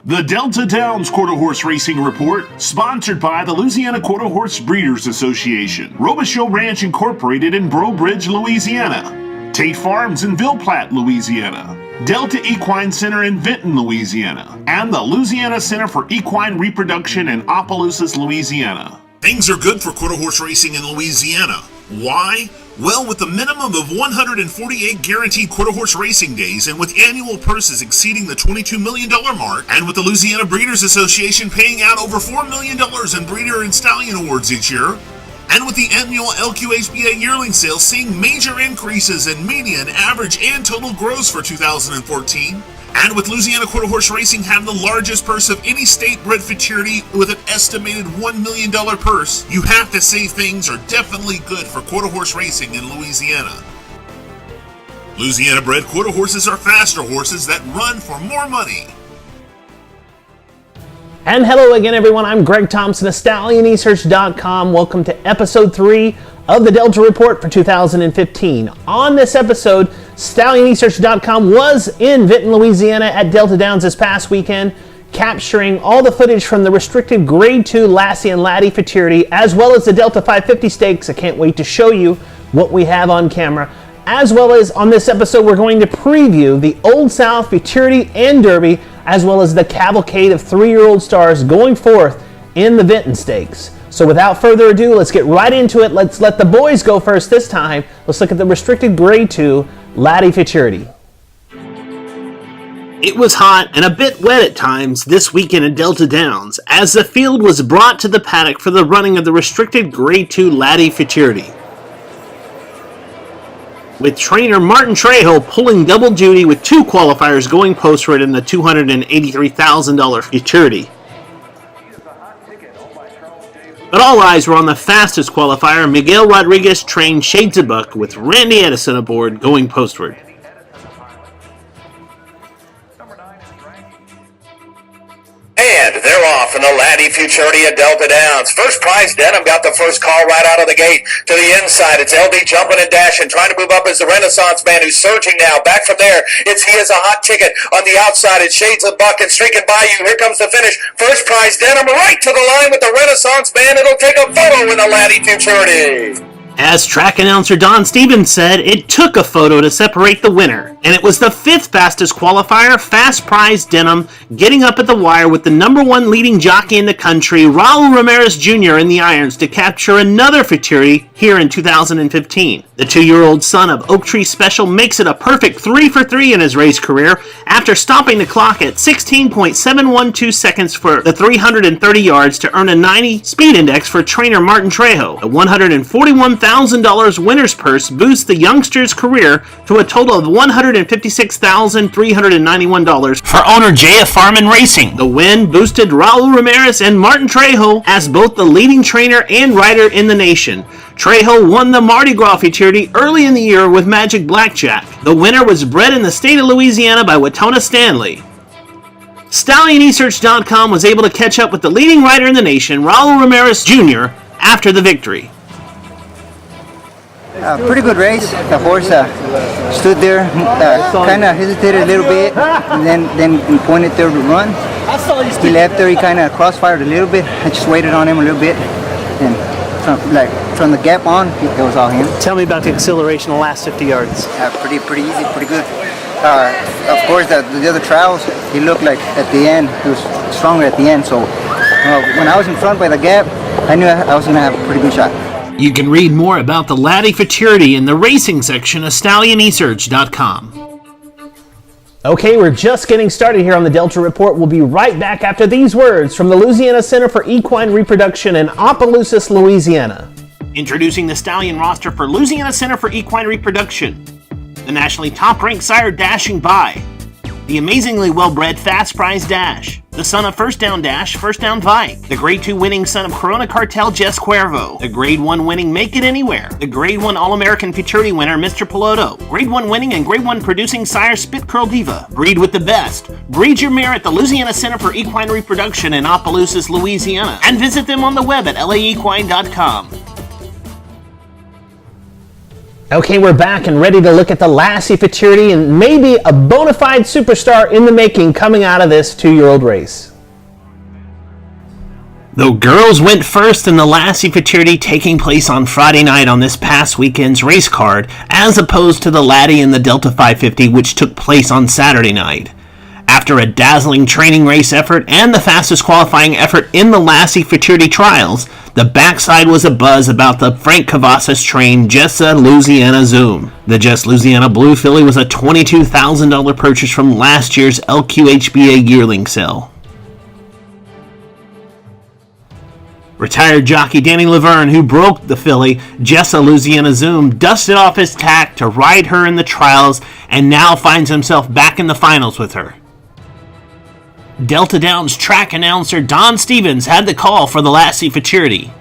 The Delta Downs Quarter Horse Racing Report, sponsored by the Louisiana Quarter Horse Breeders Association, Robichaux Ranch Incorporated in Breaux Bridge, Louisiana, Tate Farms in Ville Platte, Louisiana, Delta Equine Center in Vinton, Louisiana, and the Louisiana Center for Equine Reproduction in Opelousas, Louisiana. Things are good for quarter horse racing in Louisiana. Why? Well, with a minimum of 148 guaranteed quarter horse racing days and with annual purses exceeding the $22 million mark, and with the Louisiana Breeders Association paying out over $4 million in breeder and stallion awards each year, and with the annual LQHBA yearling sales seeing major increases in median, average, and total gross for 2014, and with Louisiana Quarter Horse Racing having the largest purse of any state-bred futurity with an estimated $1 million purse, you have to say things are definitely good for quarter horse racing in Louisiana. Louisiana-bred quarter horses are faster horses that run for more money. And hello again, everyone. I'm Greg Thompson of StallionResearch.com. Welcome to episode 3 of the Delta Report for 2015. On this episode, StallionResearch.com was in Vinton, Louisiana at Delta Downs this past weekend, capturing all the footage from the restricted Grade 2 Lassie and Laddie futurity, as well as the Delta 550 stakes. I can't wait to show you what we have on camera. As well as on this episode, we're going to preview the Old South Futurity and Derby, as well as the cavalcade of 3-year-old stars going forth in the Vinton Stakes. So without further ado, let's get right into it. Let's let the boys go first this time. Let's look at the restricted Grade 2 Laddie Futurity. It was hot and a bit wet at times this weekend at Delta Downs as the field was brought to the paddock for the running of the restricted Grade 2 Laddie Futurity, with trainer Martin Trejo pulling double duty with 2 qualifiers going postward in the $283,000 futurity. But all eyes were on the fastest qualifier, Miguel Rodriguez trained Shades of Buck, with Randy Edison aboard going postward. And they're off in the Laddie Futurity at Delta Downs. First prize, Denham got the first call right out of the gate to the inside. It's LD jumping and dashing, trying to move up as the Renaissance man who's surging now. Back from there, it's He Is a Hot Ticket on the outside. It's Shades of Buck and streaking by you. Here comes the finish. First prize, Denham right to the line with the Renaissance man. It'll take a photo in the Laddie Futurity. As track announcer Don Stevens said, it took a photo to separate the winner, and it was the 5th fastest qualifier, Fast Prize Denham, getting up at the wire with the number 1 leading jockey in the country, Raul Ramirez Jr. in the irons to capture another futurity here in 2015. The 2-year-old son of Oak Tree Special makes it a perfect 3 for 3 in his race career after stopping the clock at 16.712 seconds for the 330 yards to earn a 90 speed index for trainer Martin Trejo. The $141,000 winner's purse boosts the youngster's career to a total of $156,391 for owner J.F. Farman Racing. The win boosted Raul Ramirez and Martin Trejo as both the leading trainer and rider in the nation. Trejo won the Mardi Gras futurity early in the year with Magic Blackjack. The winner was bred in the state of Louisiana by Watona Stanley. StallionResearch.com was able to catch up with the leading rider in the nation, Raul Ramirez Jr., after the victory. Pretty good race. The horse stood there, kind of hesitated a little bit, and then pointed there to run. He left there, he kind of crossfired a little bit. I just waited on him a little bit, and from the gap on, it was all him. Tell me about the acceleration the last 50 yards. Pretty easy, pretty good. Of course, the other trials, he looked like at the end, he was stronger at the end, so when I was in front by the gap, I knew I was going to have a pretty good shot. You can read more about the Laddie Futurity in the racing section of StallionResearch.com. Okay, we're just getting started here on the Delta Report. We'll be right back after these words from the Louisiana Center for Equine Reproduction in Opelousas, Louisiana. Introducing the stallion roster for Louisiana Center for Equine Reproduction. The nationally top-ranked sire Dashing By. The amazingly well-bred Fast Prize Dash. The son of First Down Dash, First Down Vike. The Grade 2 winning son of Corona Cartel, Jess Cuervo. The Grade 1 winning Make It Anywhere. The Grade 1 All-American Futurity winner, Mr. Piloto. Grade 1 winning and Grade 1 producing sire Spit Curl Diva. Breed with the best. Breed your mare at the Louisiana Center for Equine Reproduction in Opelousas, Louisiana. And visit them on the web at laequine.com. Okay, we're back and ready to look at the Lassie Futurity and maybe a bona fide superstar in the making coming out of this 2-year-old race. The girls went first in the Lassie Futurity, taking place on Friday night on this past weekend's race card, as opposed to the Laddie and the Delta 550, which took place on Saturday night. After a dazzling training race effort and the fastest qualifying effort in the Lassie Futurity trials, the backside was abuzz about the Frank Cavazos trained Jessa Louisiana Zoom. The Jess Louisiana Blue filly was a $22,000 purchase from last year's LQHBA yearling sale. Retired jockey Danny Laverne, who broke the filly, Jessa Louisiana Zoom, dusted off his tack to ride her in the trials and now finds himself back in the finals with her. Delta Downs track announcer Don Stevens had the call for the Lassie Futurity.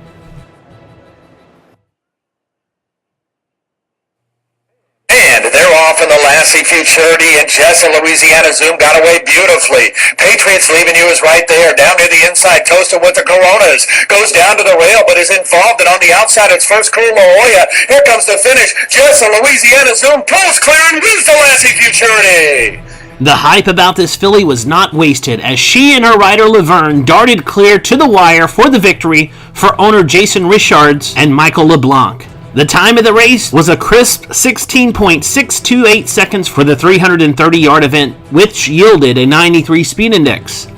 And they're off in the Lassie Futurity, and Jessa Louisiana Zoom got away beautifully. Patriots Leaving You is right there, down near the inside, toasting with the Coronas. Goes down to the rail, but is involved, and on the outside, it's First Cool La Jolla. Here comes the finish. Jessa Louisiana Zoom pulls clear and wins the Lassie Futurity. The hype about this filly was not wasted, as she and her rider Laverne darted clear to the wire for the victory for owner Jason Richards and Michael LeBlanc. The time of the race was a crisp 16.628 seconds for the 330-yard event, which yielded a 93 speed index.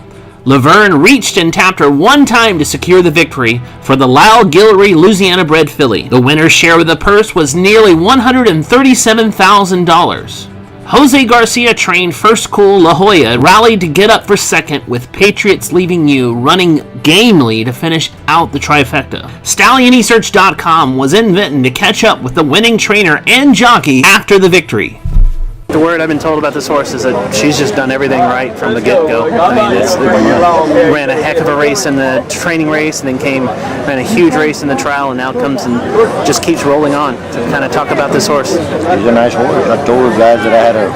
Laverne reached and tapped her one time to secure the victory for the Lyle Guillory Louisiana-bred filly. The winner's share of the purse was nearly $137,000. Jose Garcia trained First Cool La Jolla rallied to get up for second, with Patriots Leaving You running gamely to finish out the trifecta. StallionEsearch.com was in Vinton to catch up with the winning trainer and jockey after the victory. The word I've been told about this horse is that she's just done everything right from the get-go. I mean, ran a heck of a race in the training race, and then ran a huge race in the trial, and now comes and just keeps rolling on. To kind of talk about this horse. He's a nice horse. I told the guys that I had a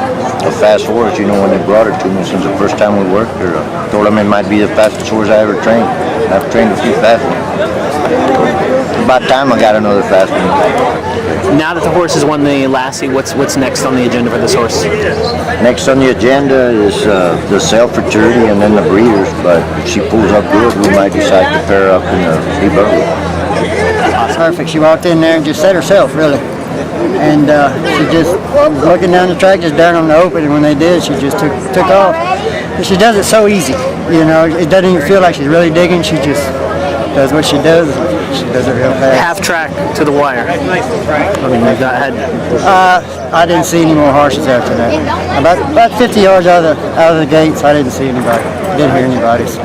fast horse, you know, when they brought her to me since the first time we worked her. I told them it might be the fastest horse I ever trained. I've trained a few fast ones. About time I got another fast one. Now that the horse has won the Lassie, what's next on the agenda for this horse? Next on the agenda is the sale Futurity and then the breeders, but if she pulls up good, we might decide to pair her up in the Debugger. Perfect. She walked in there and just set herself, really. And she just looking down the track, just down on the open, and when they did, she just took off. And she does it so easy, you know. It doesn't even feel like she's really digging. She just does what she does. She does it real fast. Half track to the wire. I mean, they've not had. I didn't see any more horses after that. About 50 yards out of the gates, I didn't see anybody. I didn't hear anybody. So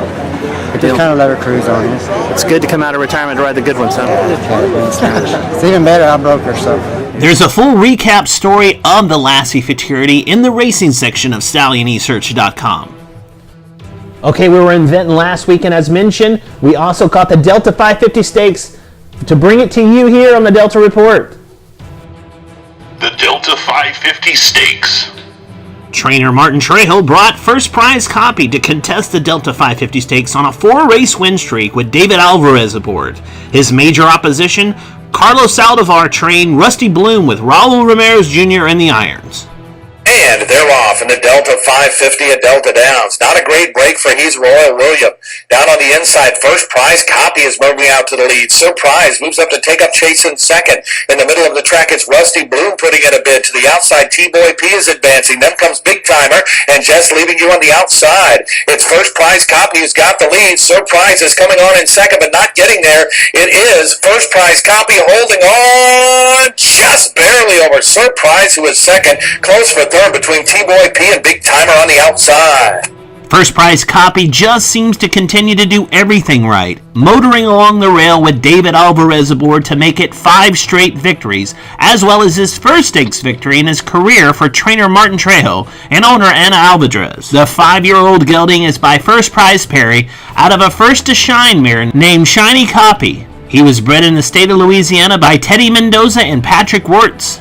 just kind of let her cruise on. It's good to come out of retirement to ride the good ones, huh? It's even better. I broke her, so. There's a full recap story of the Lassie Futurity in the racing section of StallionEsearch.com. Okay, we were in Vinton last weekend, as mentioned. We also caught the Delta 550 Stakes to bring it to you here on the Delta Report. The Delta 550 Stakes. Trainer Martin Trejo brought First Prize Copy to contest the Delta 550 Stakes on a 4-race win streak with David Alvarez aboard. His major opposition, Carlos Saldivar trained Rusty Bloom with Raul Ramirez Jr. in the irons. And they're off in the Delta 550 at Delta Downs. Not a great break for He's Royal William. Down on the inside, First Prize Copy is moving out to the lead. Surprise moves up to take up chase in second. In the middle of the track, it's Rusty Bloom putting in a bid. To the outside, T-Boy P is advancing. Then comes Big Timer and Jess Leaving You on the outside. It's First Prize Copy who's got the lead. Surprise is coming on in second, but not getting there. It is First Prize Copy holding on just barely over Surprise, who is second. Close for third between T-Boy P and Big Timer on the outside. First Prize Copy just seems to continue to do everything right, motoring along the rail with David Alvarez aboard to make it 5 straight victories, as well as his first stakes victory in his career for trainer Martin Trejo and owner Anna Alvarez. The 5-year-old gelding is by First Prize Perry out of a First to Shine mare named Shiny Copy. He was bred in the state of Louisiana by Teddy Mendoza and Patrick Wirtz,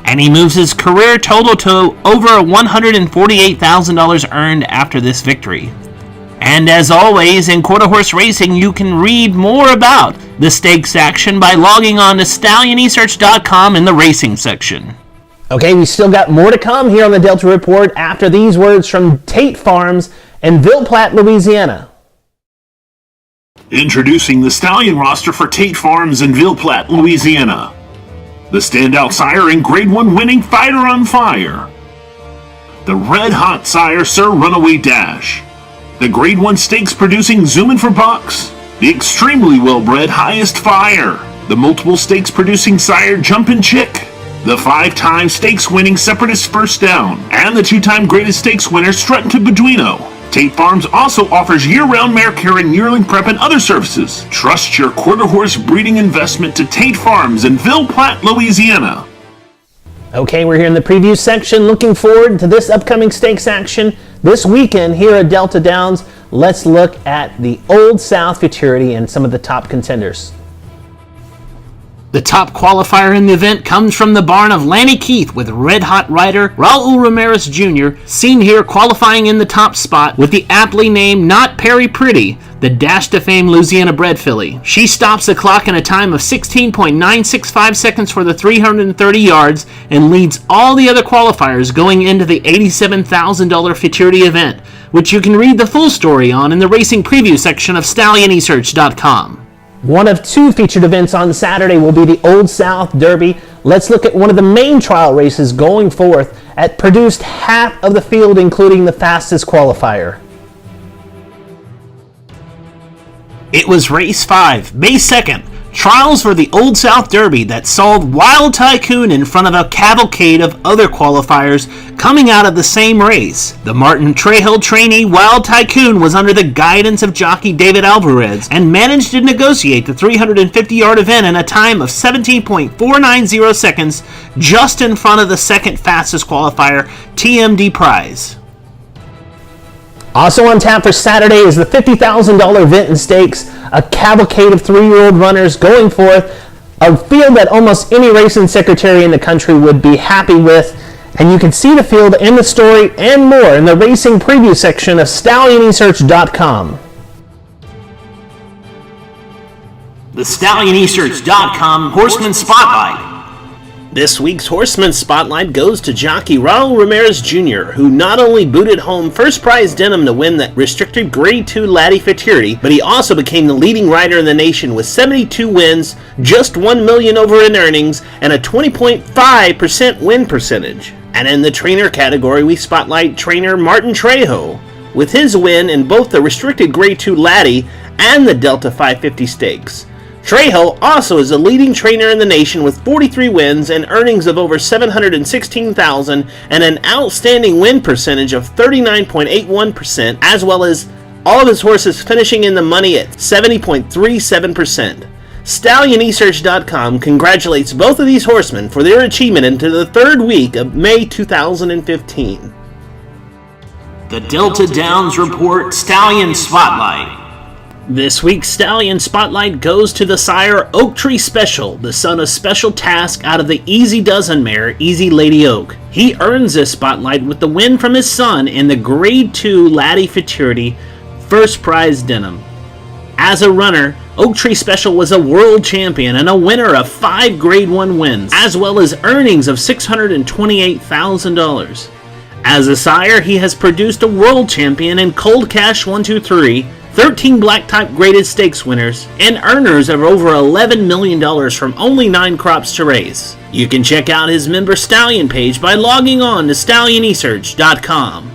and he moves his career total to over $148,000 earned after this victory. And as always, in quarter horse racing, you can read more about the stakes action by logging on to stallionesearch.com in the racing section. Okay, we still got more to come here on the Delta Report after these words from Tate Farms in Ville Platte, Louisiana. Introducing the stallion roster for Tate Farms in Ville Platte, Louisiana. The standout sire and Grade 1 winning Fighter on Fire. The red hot sire Sir Runaway Dash. The Grade 1 stakes producing Zoomin' for Bucks. The extremely well-bred Highest Fire. The multiple stakes producing sire Jumpin' Chick. The 5-time stakes winning Separatist First Down. And the 2-time greatest stakes winner Struttin' to Beduino. Tate Farms also offers year-round mare care and yearling prep and other services. Trust your quarter horse breeding investment to Tate Farms in Ville Platte, Louisiana. Okay, we're here in the preview section. Looking forward to this upcoming stakes action this weekend here at Delta Downs. Let's look at the Old South Futurity and some of the top contenders. The top qualifier in the event comes from the barn of Lanny Keith with red-hot rider Raul Ramirez Jr., seen here qualifying in the top spot with the aptly named Not Perry Pretty, the Dash to Fame Louisiana-bred filly. She stops the clock in a time of 16.965 seconds for the 330 yards and leads all the other qualifiers going into the $87,000 Futurity event, which you can read the full story on in the racing preview section of stallionesearch.com. One of two featured events on Saturday will be the Old South Derby. Let's look at one of the main trial races going forth that produced half of the field, including the fastest qualifier. It was race 5, May 2nd. Trials for the Old South Derby that saw Wild Tycoon in front of a cavalcade of other qualifiers coming out of the same race. The Martin Trejo trainee Wild Tycoon was under the guidance of jockey David Alvarez and managed to negotiate the 350-yard event in a time of 17.490 seconds, just in front of the second fastest qualifier, TMD Prize. Also on tap for Saturday is the $50,000 Vinton Stakes, a cavalcade of 3-year-old runners going forth, a field that almost any racing secretary in the country would be happy with, and you can see the field and the story and more in the racing preview section of stallionesearch.com. The stallionesearch.com Horsemen Spotlight. This week's Horsemen Spotlight goes to jockey Raul Ramirez Jr., who not only booted home first prize denim to win that restricted Grade 2 Laddie Futurity, but he also became the leading rider in the nation with 72 wins, just $1 million over in earnings, and a 20.5% win percentage. And in the trainer category, we spotlight trainer Martin Trejo, with his win in both the restricted Grade 2 Laddie and the Delta 550 Stakes. Trejo also is the leading trainer in the nation with 43 wins and earnings of over $716,000 and an outstanding win percentage of 39.81%, as well as all of his horses finishing in the money at 70.37%. StallionEsearch.com congratulates both of these horsemen for their achievement into the third week of May 2015. The Delta Downs Report Stallion Spotlight. This week's Stallion Spotlight goes to the sire Oak Tree Special, the son of Special Task out of the Easy Dozen mare, Easy Lady Oak. He earns this spotlight with the win from his son in the Grade 2 Laddie Futurity First Prize Denim. As a runner, Oak Tree Special was a world champion and a winner of 5 Grade 1 wins, as well as earnings of $628,000. As a sire, he has produced a world champion in Cold Cash 123, 13 black-type graded stakes winners, and earners of over $11 million from only 9 crops to race. You can check out his member Stallion page by logging on to stallionesearch.com.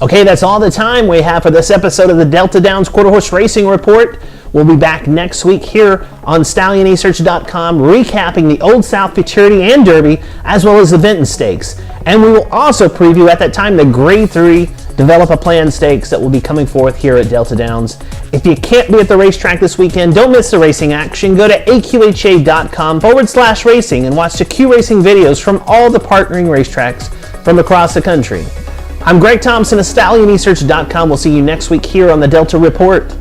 Okay, that's all the time we have for this episode of the Delta Downs Quarter Horse Racing Report. We'll be back next week here on stallionesearch.com recapping the Old South Futurity and Derby, as well as the Vinton Stakes. And we will also preview at that time the Grade 3 Develop a Plan Stakes that will be coming forth here at Delta Downs. If you can't be at the racetrack this weekend, don't miss the racing action. Go to aqha.com/racing and watch the Q Racing videos from all the partnering racetracks from across the country. I'm Greg Thompson of stallionesearch.com. We'll see you next week here on the Delta Report.